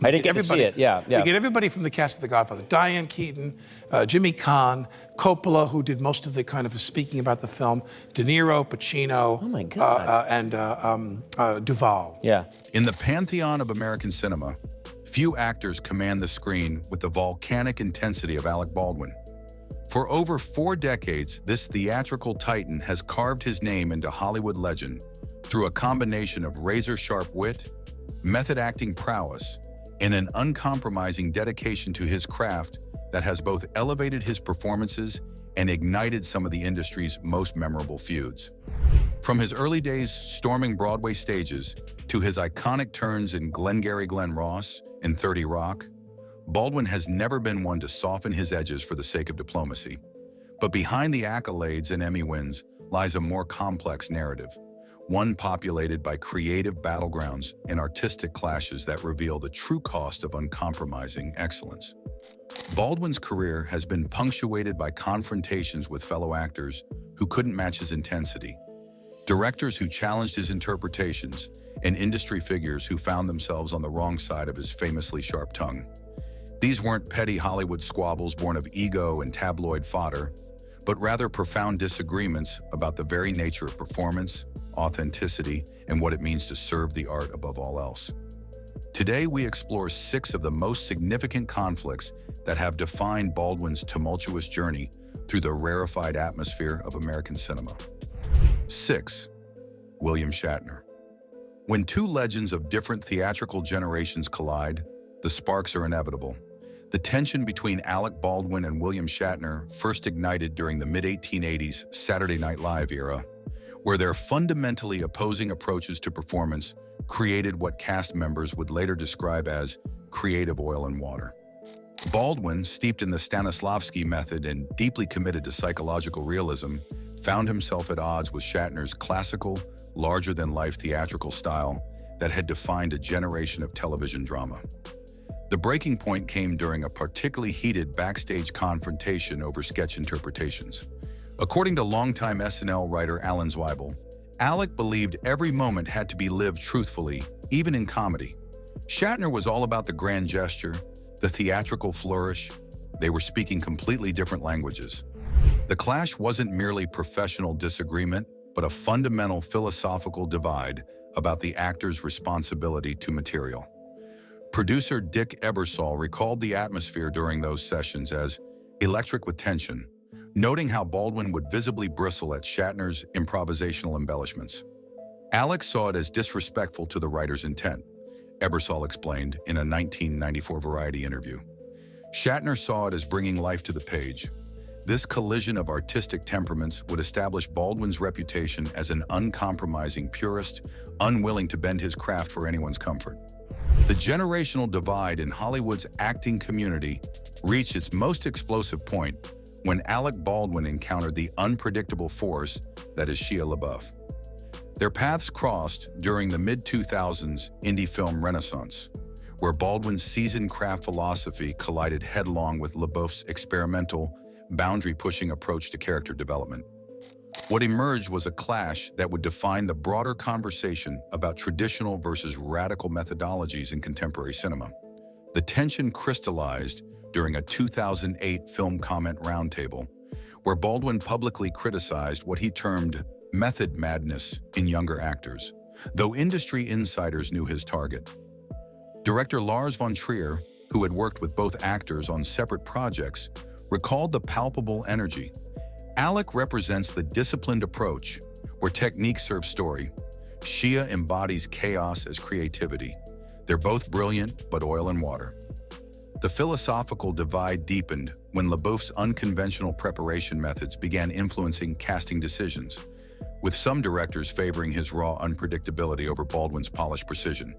I didn't get to see it, yeah. You get everybody from the cast of The Godfather. Diane Keaton, Jimmy Caan, Coppola, who did most of the kind of speaking about the film, De Niro, Pacino, oh my God. And Duvall. Yeah. In the pantheon of American cinema, few actors command the screen with the volcanic intensity of Alec Baldwin. For over 4 decades, this theatrical titan has carved his name into Hollywood legend through a combination of razor-sharp wit, method acting prowess, and an uncompromising dedication to his craft that has both elevated his performances and ignited some of the industry's most memorable feuds. From his early days storming Broadway stages to his iconic turns in Glengarry Glen Ross and 30 Rock, Baldwin has never been one to soften his edges for the sake of diplomacy. But behind the accolades and Emmy wins lies a more complex narrative, one populated by creative battlegrounds and artistic clashes that reveal the true cost of uncompromising excellence. Baldwin's career has been punctuated by confrontations with fellow actors who couldn't match his intensity, directors who challenged his interpretations, and industry figures who found themselves on the wrong side of his famously sharp tongue. These weren't petty Hollywood squabbles born of ego and tabloid fodder, but rather profound disagreements about the very nature of performance, authenticity, and what it means to serve the art above all else. Today, we explore 6 of the most significant conflicts that have defined Baldwin's tumultuous journey through the rarefied atmosphere of American cinema. 6. William Shatner. When 2 legends of different theatrical generations collide, the sparks are inevitable. The tension between Alec Baldwin and William Shatner first ignited during the mid-1880s Saturday Night Live era, where their fundamentally opposing approaches to performance created what cast members would later describe as creative oil and water. Baldwin, steeped in the Stanislavski method and deeply committed to psychological realism, found himself at odds with Shatner's classical, larger-than-life theatrical style that had defined a generation of television drama. The breaking point came during a particularly heated backstage confrontation over sketch interpretations. According to longtime SNL writer Alan Zweibel, Alec believed every moment had to be lived truthfully, even in comedy. Shatner was all about the grand gesture, the theatrical flourish. They were speaking completely different languages. The clash wasn't merely professional disagreement, but a fundamental philosophical divide about the actor's responsibility to material. Producer Dick Ebersol recalled the atmosphere during those sessions as electric with tension, noting how Baldwin would visibly bristle at Shatner's improvisational embellishments. Alec saw it as disrespectful to the writer's intent, Ebersol explained in a 1994 Variety interview. Shatner saw it as bringing life to the page. This collision of artistic temperaments would establish Baldwin's reputation as an uncompromising purist, unwilling to bend his craft for anyone's comfort. The generational divide in Hollywood's acting community reached its most explosive point when Alec Baldwin encountered the unpredictable force that is Shia LaBeouf. Their paths crossed during the mid-2000s indie film renaissance, where Baldwin's seasoned craft philosophy collided headlong with LaBeouf's experimental, boundary-pushing approach to character development. What emerged was a clash that would define the broader conversation about traditional versus radical methodologies in contemporary cinema. The tension crystallized during a 2008 film comment roundtable, where Baldwin publicly criticized what he termed method madness in younger actors, though industry insiders knew his target. Director Lars von Trier, who had worked with both actors on separate projects, recalled the palpable energy. Alec represents the disciplined approach, where technique serves story. Shia embodies chaos as creativity. They're both brilliant, but oil and water. The philosophical divide deepened when LaBeouf's unconventional preparation methods began influencing casting decisions, with some directors favoring his raw unpredictability over Baldwin's polished precision.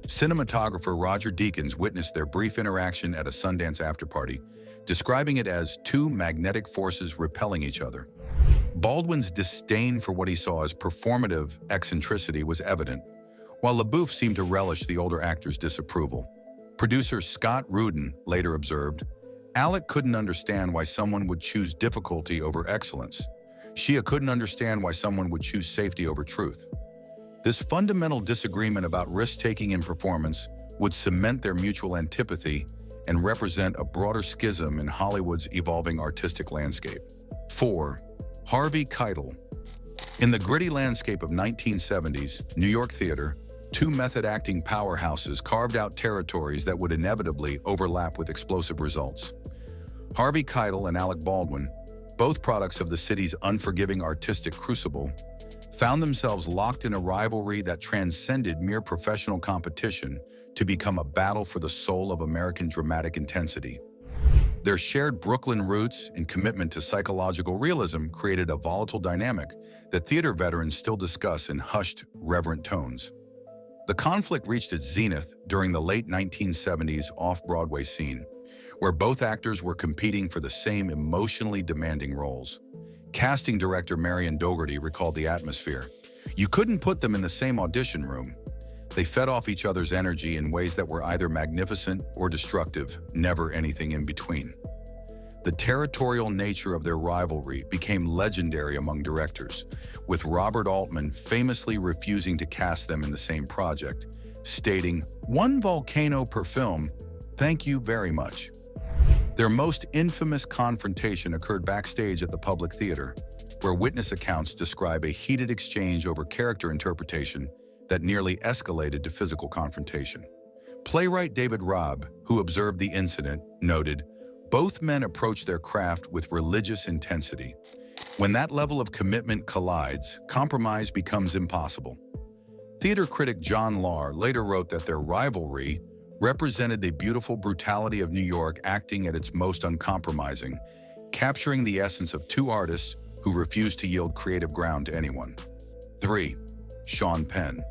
Cinematographer Roger Deakins witnessed their brief interaction at a Sundance afterparty, describing it as 2 magnetic forces repelling each other. Baldwin's disdain for what he saw as performative eccentricity was evident, while LaBeouf seemed to relish the older actor's disapproval. Producer Scott Rudin later observed, "Alec couldn't understand why someone would choose difficulty over excellence. Shia couldn't understand why someone would choose safety over truth." This fundamental disagreement about risk-taking in performance would cement their mutual antipathy and represent a broader schism in Hollywood's evolving artistic landscape. 4. Harvey Keitel. In the gritty landscape of 1970s New York theater, two method-acting powerhouses carved out territories that would inevitably overlap with explosive results. Harvey Keitel and Alec Baldwin, both products of the city's unforgiving artistic crucible, found themselves locked in a rivalry that transcended mere professional competition to become a battle for the soul of American dramatic intensity. Their shared Brooklyn roots and commitment to psychological realism created a volatile dynamic that theater veterans still discuss in hushed, reverent tones. The conflict reached its zenith during the late 1970s off-Broadway scene, where both actors were competing for the same emotionally demanding roles. Casting director Marion Dougherty recalled the atmosphere. You couldn't put them in the same audition room. They fed off each other's energy in ways that were either magnificent or destructive, never anything in between. The territorial nature of their rivalry became legendary among directors, with Robert Altman famously refusing to cast them in the same project, stating, "One volcano per film, thank you very much." Their most infamous confrontation occurred backstage at the Public Theater, where witness accounts describe a heated exchange over character interpretation that nearly escalated to physical confrontation. Playwright David Robb, who observed the incident, noted, "Both men approach their craft with religious intensity. When that level of commitment collides, compromise becomes impossible." Theater critic John Lahr later wrote that their rivalry represented the beautiful brutality of New York acting at its most uncompromising, capturing the essence of two artists who refused to yield creative ground to anyone. 3. Sean Penn.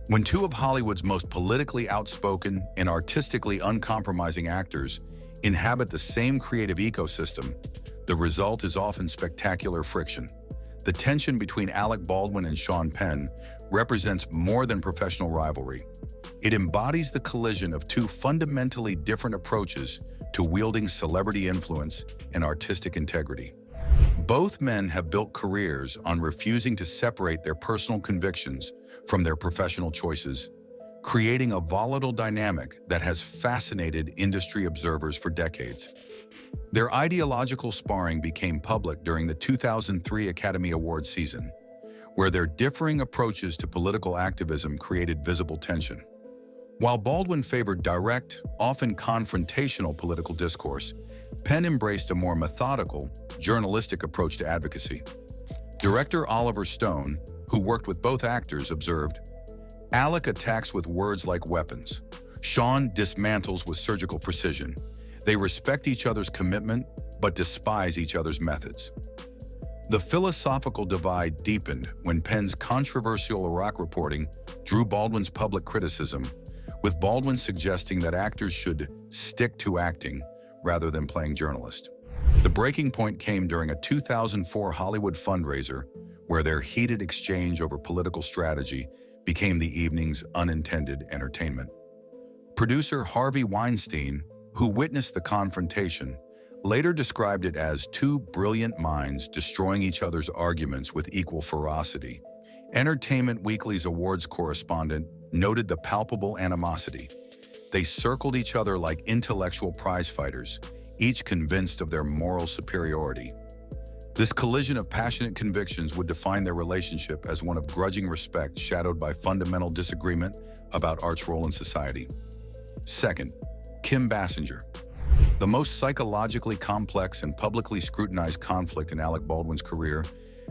When two of Hollywood's most politically outspoken and artistically uncompromising actors inhabit the same creative ecosystem, the result is often spectacular friction. The tension between Alec Baldwin and Sean Penn represents more than professional rivalry. It embodies the collision of two fundamentally different approaches to wielding celebrity influence and artistic integrity. Both men have built careers on refusing to separate their personal convictions from their professional choices, creating a volatile dynamic that has fascinated industry observers for decades. Their ideological sparring became public during the 2003 Academy Awards season, where their differing approaches to political activism created visible tension. While Baldwin favored direct, often confrontational political discourse, Penn embraced a more methodical, journalistic approach to advocacy. Director Oliver Stone, who worked with both actors, observed, "Alec attacks with words like weapons. Sean dismantles with surgical precision. They respect each other's commitment, but despise each other's methods." The philosophical divide deepened when Penn's controversial Iraq reporting drew Baldwin's public criticism, with Baldwin suggesting that actors should stick to acting rather than playing journalist. The breaking point came during a 2004 Hollywood fundraiser, where their heated exchange over political strategy became the evening's unintended entertainment. Producer Harvey Weinstein, who witnessed the confrontation, later described it as two brilliant minds destroying each other's arguments with equal ferocity. Entertainment Weekly's awards correspondent noted the palpable animosity. They circled each other like intellectual prize-fighters, each convinced of their moral superiority. This collision of passionate convictions would define their relationship as one of grudging respect shadowed by fundamental disagreement about art's role in society. 2nd, Kim Bassinger. The most psychologically complex and publicly scrutinized conflict in Alec Baldwin's career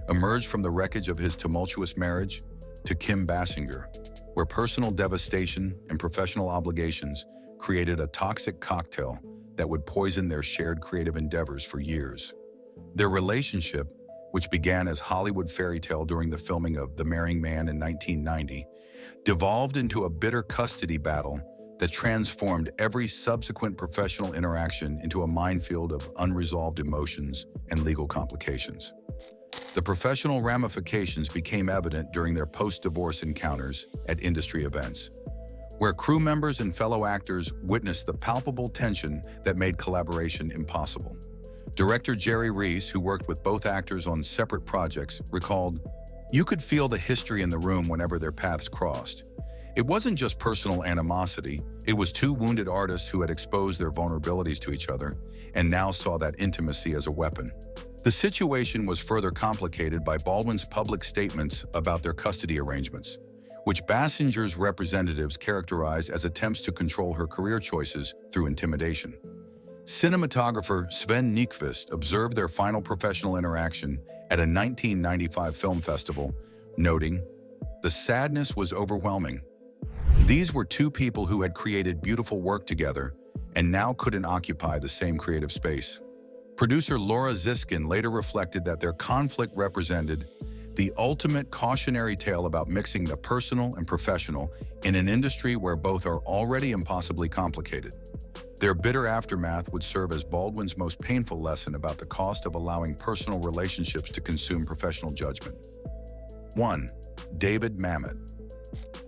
emerged from the wreckage of his tumultuous marriage to Kim Bassinger, where personal devastation and professional obligations created a toxic cocktail that would poison their shared creative endeavors for years. Their relationship, which began as Hollywood fairy tale during the filming of The Marrying Man in 1990, devolved into a bitter custody battle that transformed every subsequent professional interaction into a minefield of unresolved emotions and legal complications. The professional ramifications became evident during their post-divorce encounters at industry events, where crew members and fellow actors witnessed the palpable tension that made collaboration impossible. Director Jerry Reese, who worked with both actors on separate projects, recalled, "You could feel the history in the room whenever their paths crossed. It wasn't just personal animosity, it was two wounded artists who had exposed their vulnerabilities to each other and now saw that intimacy as a weapon. The situation was further complicated by Baldwin's public statements about their custody arrangements, which Bassinger's representatives characterized as attempts to control her career choices through intimidation. Cinematographer Sven Nykvist observed their final professional interaction at a 1995 film festival, noting, "The sadness was overwhelming. These were two people who had created beautiful work together and now couldn't occupy the same creative space." Producer Laura Ziskin later reflected that their conflict represented the ultimate cautionary tale about mixing the personal and professional in an industry where both are already impossibly complicated. Their bitter aftermath would serve as Baldwin's most painful lesson about the cost of allowing personal relationships to consume professional judgment. 1. David Mamet.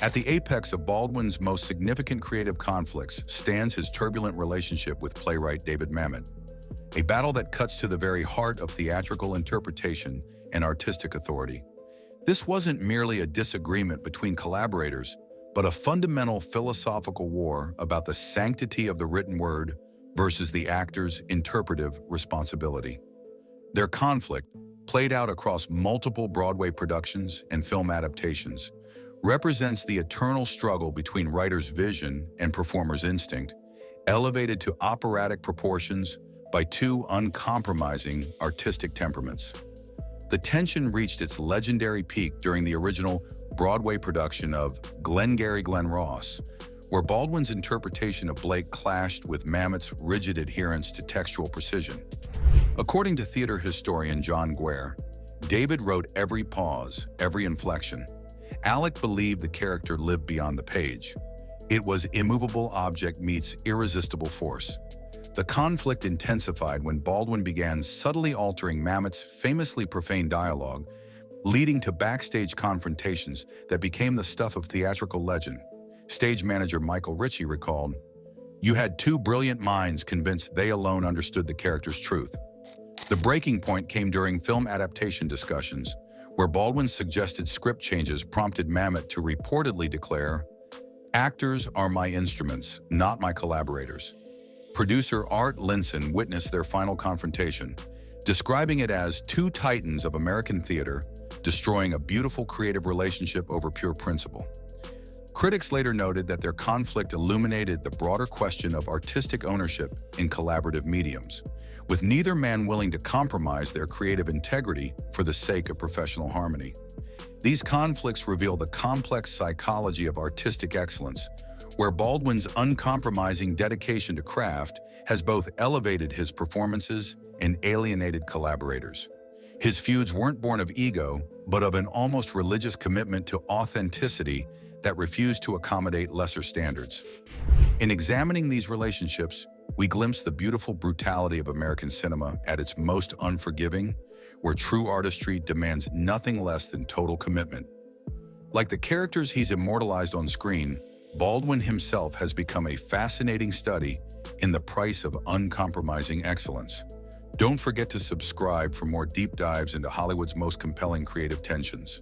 At the apex of Baldwin's most significant creative conflicts stands his turbulent relationship with playwright David Mamet, a battle that cuts to the very heart of theatrical interpretation and artistic authority. This wasn't merely a disagreement between collaborators, but a fundamental philosophical war about the sanctity of the written word versus the actor's interpretive responsibility. Their conflict, played out across multiple Broadway productions and film adaptations, represents the eternal struggle between writer's vision and performer's instinct, elevated to operatic proportions by two uncompromising artistic temperaments. The tension reached its legendary peak during the original Broadway production of Glengarry Glen Ross, where Baldwin's interpretation of Blake clashed with Mamet's rigid adherence to textual precision. According to theater historian John Guare, David wrote every pause, every inflection. Alec believed the character lived beyond the page. It was immovable object meets irresistible force. The conflict intensified when Baldwin began subtly altering Mamet's famously profane dialogue, leading to backstage confrontations that became the stuff of theatrical legend. Stage manager Michael Ritchie recalled, "You had two brilliant minds convinced they alone understood the character's truth." The breaking point came during film adaptation discussions, where Baldwin's suggested script changes prompted Mamet to reportedly declare, "Actors are my instruments, not my collaborators." Producer Art Linson witnessed their final confrontation, describing it as two titans of American theater destroying a beautiful creative relationship over pure principle. Critics later noted that their conflict illuminated the broader question of artistic ownership in collaborative mediums, with neither man willing to compromise their creative integrity for the sake of professional harmony. These conflicts reveal the complex psychology of artistic excellence, where Baldwin's uncompromising dedication to craft has both elevated his performances and alienated collaborators. His feuds weren't born of ego, but of an almost religious commitment to authenticity that refused to accommodate lesser standards. In examining these relationships, we glimpse the beautiful brutality of American cinema at its most unforgiving, where true artistry demands nothing less than total commitment. Like the characters he's immortalized on screen, Baldwin himself has become a fascinating study in the price of uncompromising excellence. Don't forget to subscribe for more deep dives into Hollywood's most compelling creative tensions.